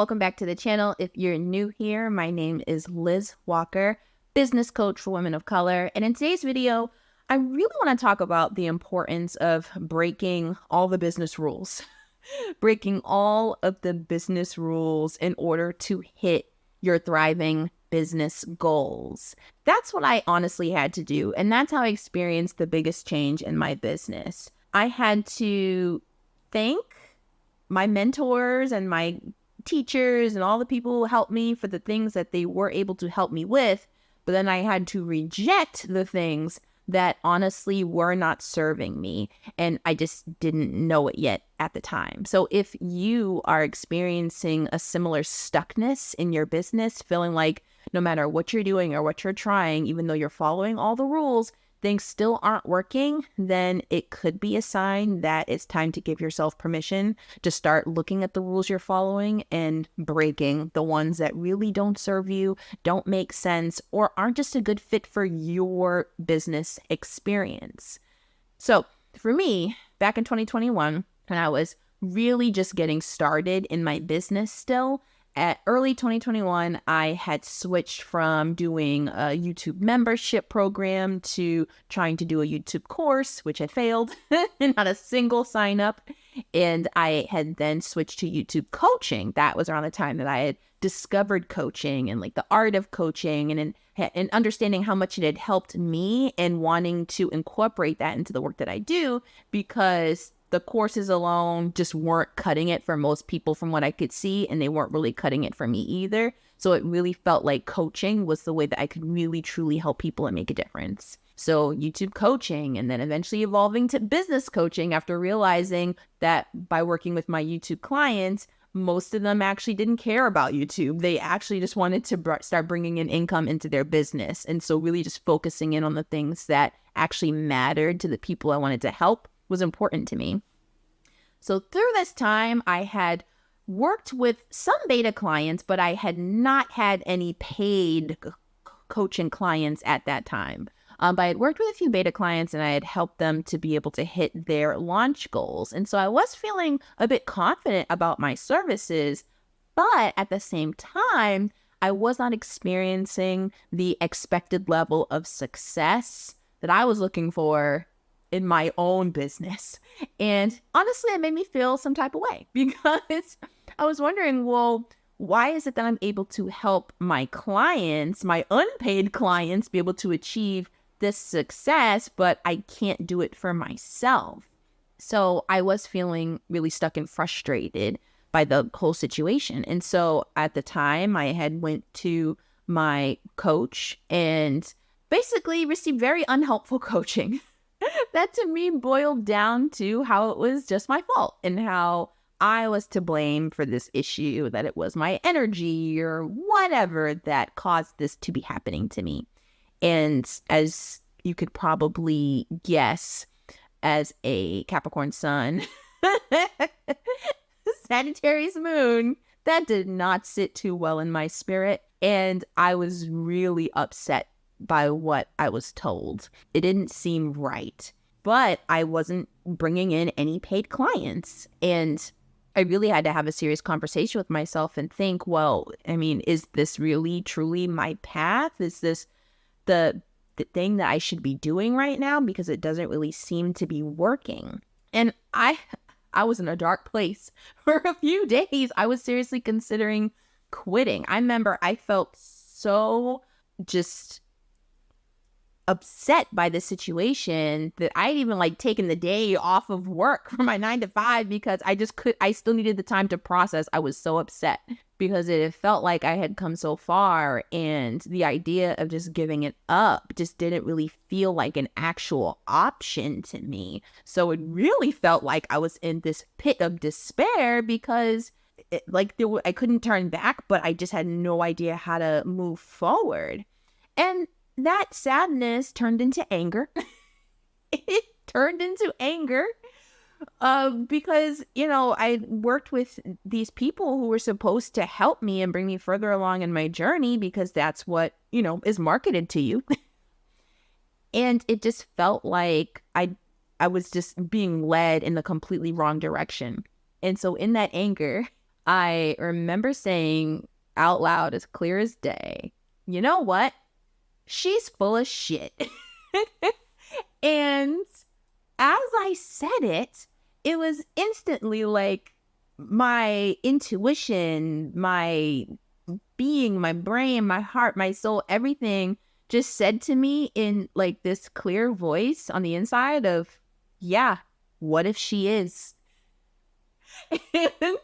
welcome back to the channel. If you're new here, my name is Liz Walker, business coach for women of color. And in today's video, I really want to talk about the importance of breaking all the business rules, breaking all of the business rules in order to hit your thriving business goals. That's what I honestly had to do. And that's how I experienced the biggest change in my business. I had to thank my mentors and my teachers and all the people who helped me for the things that they were able to help me with. But then I had to reject the things that honestly were not serving me. And I just didn't know it yet at the time. So if you are experiencing a similar stuckness in your business, feeling like no matter what you're doing or what you're trying, even though you're following all the rules, things still aren't working, then it could be a sign that it's time to give yourself permission to start looking at the rules you're following and breaking the ones that really don't serve you, don't make sense, or aren't just a good fit for your business experience. So for me, back in 2021, when I was really just getting started in my business still, at early 2021, I had switched from doing a YouTube membership program to trying to do a YouTube course, which I failed, not a single sign up. And I had then switched to YouTube coaching. That was around the time that I had discovered coaching and like the art of coaching and understanding how much it had helped me and wanting to incorporate that into the work that I do, because the courses alone just weren't cutting it for most people from what I could see, and they weren't really cutting it for me either. So it really felt like coaching was the way that I could really, truly help people and make a difference. So YouTube coaching, and then eventually evolving to business coaching after realizing that by working with my YouTube clients, most of them actually didn't care about YouTube. They actually just wanted to start bringing in income into their business. And so really just focusing in on the things that actually mattered to the people I wanted to help was important to me. So through this time, I had worked with some beta clients, but I had not had any paid coaching clients at that time. But I had worked with a few beta clients and I had helped them to be able to hit their launch goals. And so I was feeling a bit confident about my services, but at the same time, I was not experiencing the expected level of success that I was looking for in my own business. And honestly, it made me feel some type of way, because I was wondering, well, why is it that I'm able to help my clients, my unpaid clients, be able to achieve this success, but I can't do it for myself? So I was feeling really stuck and frustrated by the whole situation. And so at the time, I had went to my coach and basically received very unhelpful coaching. That to me boiled down to how it was just my fault and how I was to blame for this issue, that it was my energy or whatever that caused this to be happening to me. And as you could probably guess, as a Capricorn sun, Sagittarius moon, that did not sit too well in my spirit. And I was really upset by what I was told. It didn't seem right, but I wasn't bringing in any paid clients. And I really had to have a serious conversation with myself and think, well, I mean, is this really truly my path? Is this the thing that I should be doing right now? Because it doesn't really seem to be working. And I was in a dark place for a few days. I was seriously considering quitting. I remember I felt so just upset by the situation that I'd even taken the day off of work for my 9 to 5 because I still needed the time to process. I was so upset because it felt like I had come so far, and the idea of just giving it up just didn't really feel like an actual option to me. So it really felt like I was in this pit of despair because I couldn't turn back, but I just had no idea how to move forward. And that sadness turned into anger. It turned into anger because, I worked with these people who were supposed to help me and bring me further along in my journey, because that's what, is marketed to you. And it just felt like I was just being led in the completely wrong direction. And so in that anger, I remember saying out loud, as clear as day, you know what? She's full of shit. And as I said it, it was instantly like my intuition, my being, my brain, my heart, my soul, everything just said to me in like this clear voice on the inside of, yeah, what if she is? And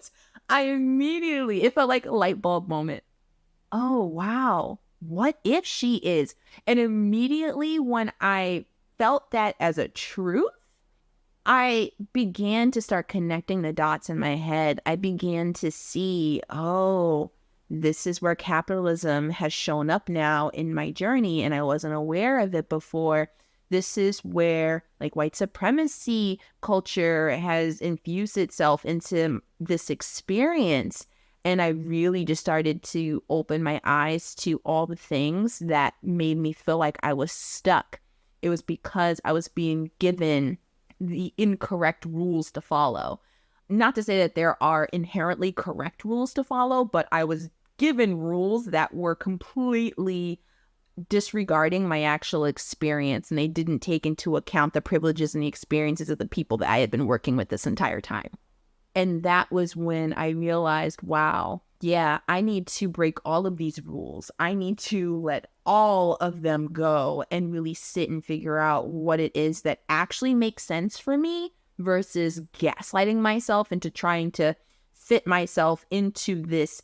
I immediately, it felt like a light bulb moment. Oh, wow. What if she is? And immediately when I felt that as a truth, I began to start connecting the dots in my head. I began to see, oh, this is where capitalism has shown up now in my journey, and I wasn't aware of it before. This is where like white supremacy culture has infused itself into this experience. And I really just started to open my eyes to all the things that made me feel like I was stuck. It was because I was being given the incorrect rules to follow. Not to say that there are inherently correct rules to follow, but I was given rules that were completely disregarding my actual experience, and they didn't take into account the privileges and the experiences of the people that I had been working with this entire time. And that was when I realized, wow, yeah, I need to break all of these rules. I need to let all of them go and really sit and figure out what it is that actually makes sense for me versus gaslighting myself into trying to fit myself into this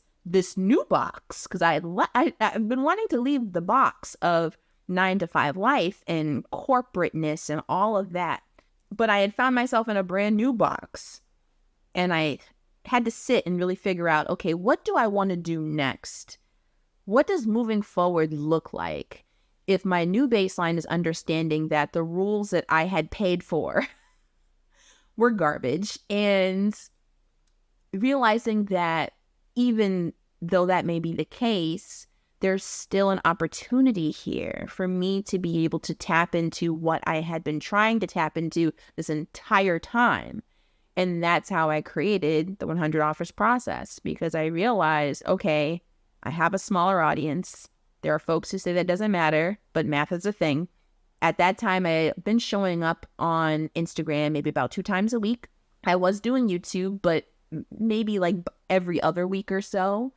new box. Because I've been wanting to leave the box of 9 to 5 life and corporateness and all of that. But I had found myself in a brand new box. And I had to sit and really figure out, okay, what do I want to do next? What does moving forward look like if my new baseline is understanding that the rules that I had paid for were garbage, and realizing that even though that may be the case, there's still an opportunity here for me to be able to tap into what I had been trying to tap into this entire time. And that's how I created the 100 offers process, because I realized, okay, I have a smaller audience. There are folks who say that doesn't matter, but math is a thing. At that time, I had been showing up on Instagram maybe about 2 times a week. I was doing YouTube, but maybe like every other week or so.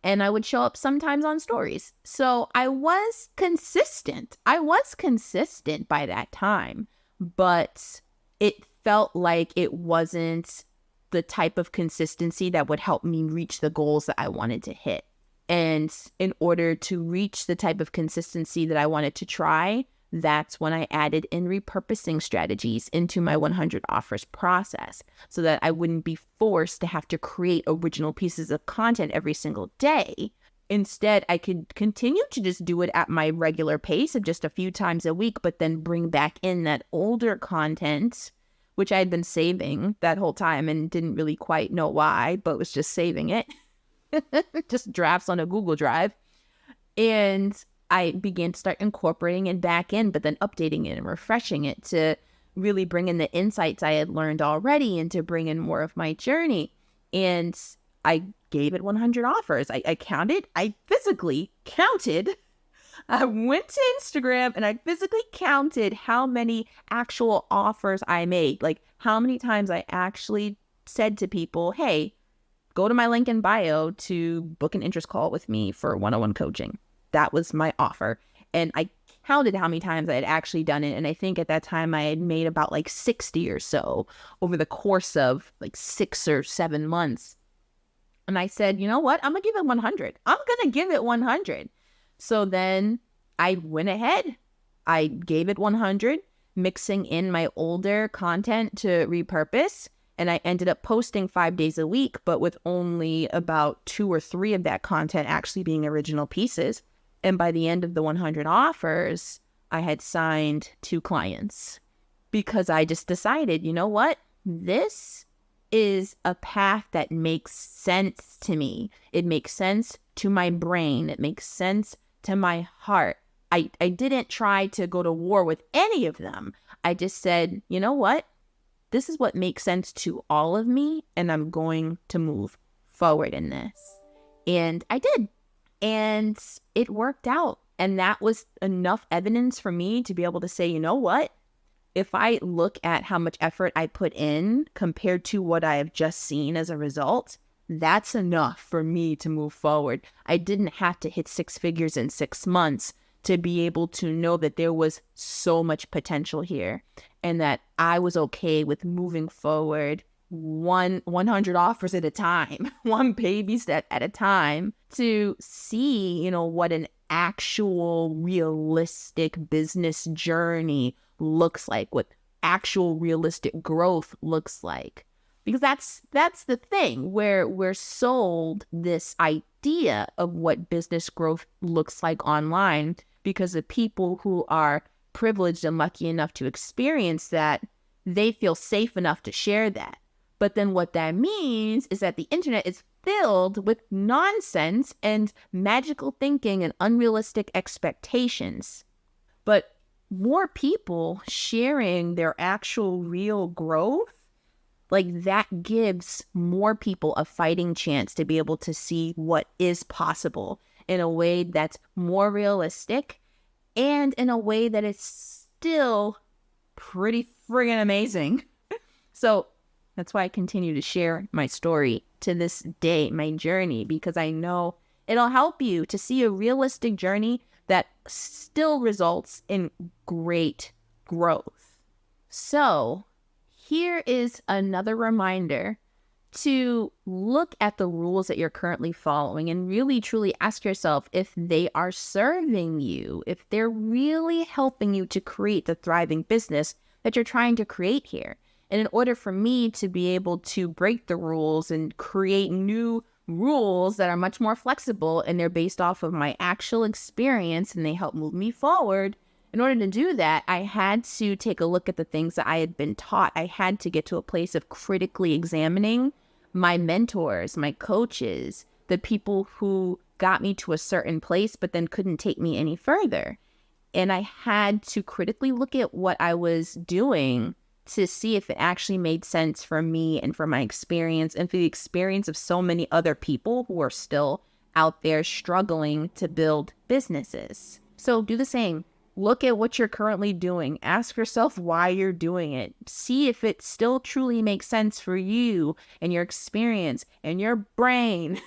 And I would show up sometimes on stories. So I was consistent. I was consistent by that time, but it felt like it wasn't the type of consistency that would help me reach the goals that I wanted to hit. And in order to reach the type of consistency that I wanted to try, that's when I added in repurposing strategies into my 100 offers process, so that I wouldn't be forced to have to create original pieces of content every single day. Instead, I could continue to just do it at my regular pace of just a few times a week, but then bring back in that older content, which I had been saving that whole time and didn't really quite know why, but was just saving it. Just drafts on a Google Drive. And I began to start incorporating it back in, but then updating it and refreshing it to really bring in the insights I had learned already and to bring in more of my journey. And I gave it 100 offers. I physically counted. I went to Instagram and I physically counted how many actual offers I made. Like how many times I actually said to people, hey, go to my link in bio to book an interest call with me for one-on-one coaching. That was my offer. And I counted how many times I had actually done it. And I think at that time I had made about like 60 or so over the course of like 6 or 7 months. And I said, you know what? I'm going to give it 100. I'm going to give it 100. So then I went ahead. I gave it 100, mixing in my older content to repurpose. And I ended up posting 5 days a week, but with only about 2 or 3 of that content actually being original pieces. And by the end of the 100 offers, I had signed 2 clients, because I just decided, you know what? This is a path that makes sense to me. It makes sense to my brain. It makes sense to my heart. I didn't try to go to war with any of them. I just said, you know what? This is what makes sense to all of me, and I'm going to move forward in this. And I did. And it worked out. And that was enough evidence for me to be able to say, you know what? If I look at how much effort I put in compared to what I have just seen as a result, that's enough for me to move forward. I didn't have to hit 6 figures in 6 months to be able to know that there was so much potential here and that I was okay with moving forward 100 offers at a time, one baby step at a time, to see, what an actual realistic business journey looks like, what actual realistic growth looks like. Because that's the thing, where we're sold this idea of what business growth looks like online because the people who are privileged and lucky enough to experience that, they feel safe enough to share that. But then what that means is that the internet is filled with nonsense and magical thinking and unrealistic expectations. But more people sharing their actual real growth, like that gives more people a fighting chance to be able to see what is possible in a way that's more realistic and in a way that is still pretty friggin' amazing. So that's why I continue to share my story to this day, my journey, because I know it'll help you to see a realistic journey that still results in great growth. So here is another reminder to look at the rules that you're currently following and really truly ask yourself if they are serving you, if they're really helping you to create the thriving business that you're trying to create here. And in order for me to be able to break the rules and create new rules that are much more flexible and they're based off of my actual experience and they help move me forward, in order to do that, I had to take a look at the things that I had been taught. I had to get to a place of critically examining my mentors, my coaches, the people who got me to a certain place but then couldn't take me any further. And I had to critically look at what I was doing to see if it actually made sense for me and for my experience and for the experience of so many other people who are still out there struggling to build businesses. So do the same. Look at what you're currently doing. Ask yourself why you're doing it. See if it still truly makes sense for you and your experience and your brain,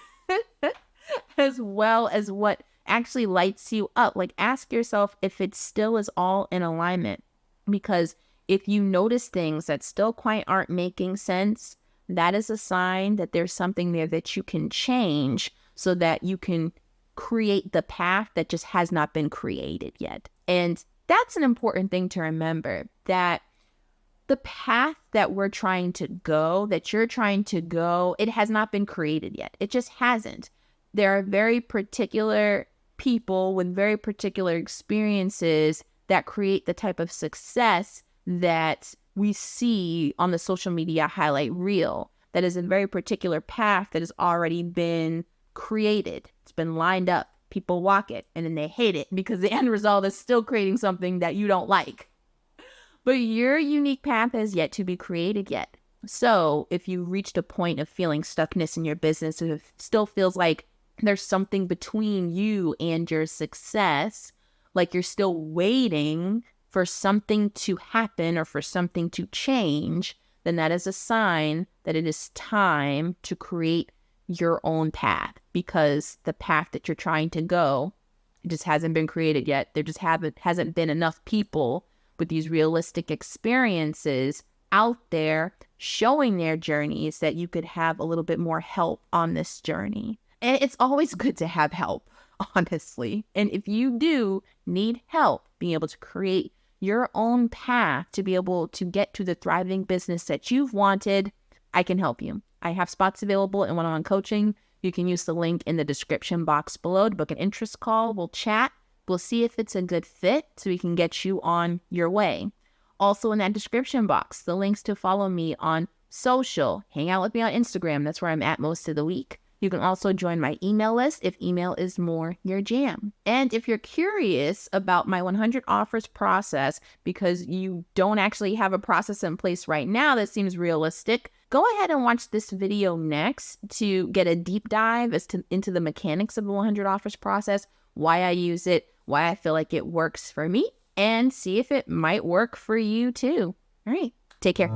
as well as what actually lights you up. Like, ask yourself if it still is all in alignment. Because if you notice things that still quite aren't making sense, that is a sign that there's something there that you can change so that you can create the path that just has not been created yet. And that's an important thing to remember, that the path that we're trying to go, that you're trying to go, it has not been created yet. It just hasn't. There are very particular people with very particular experiences that create the type of success that we see on the social media highlight reel. That is a very particular path that has already been created. It's been lined up. People walk it and then they hate it because the end result is still creating something that you don't like. But your unique path has yet to be created yet. So if you reached a point of feeling stuckness in your business, if it still feels like there's something between you and your success, like you're still waiting for something to happen or for something to change, then that is a sign that it is time to create your own path, because the path that you're trying to go, it just hasn't been created yet. There just hasn't been enough people with these realistic experiences out there showing their journeys that you could have a little bit more help on this journey. And it's always good to have help, honestly. And if you do need help being able to create your own path to be able to get to the thriving business that you've wanted, I can help you. I have spots available in one-on-one coaching. You can use the link in the description box below to book an interest call. We'll chat. We'll see if it's a good fit so we can get you on your way. Also in that description box, the links to follow me on social. Hang out with me on Instagram. That's where I'm at most of the week. You can also join my email list if email is more your jam. And if you're curious about my 100 offers process because you don't actually have a process in place right now that seems realistic, go ahead and watch this video next to get a deep dive into the mechanics of the 100 offers process, why I use it, why I feel like it works for me, and see if it might work for you too. All right, take care.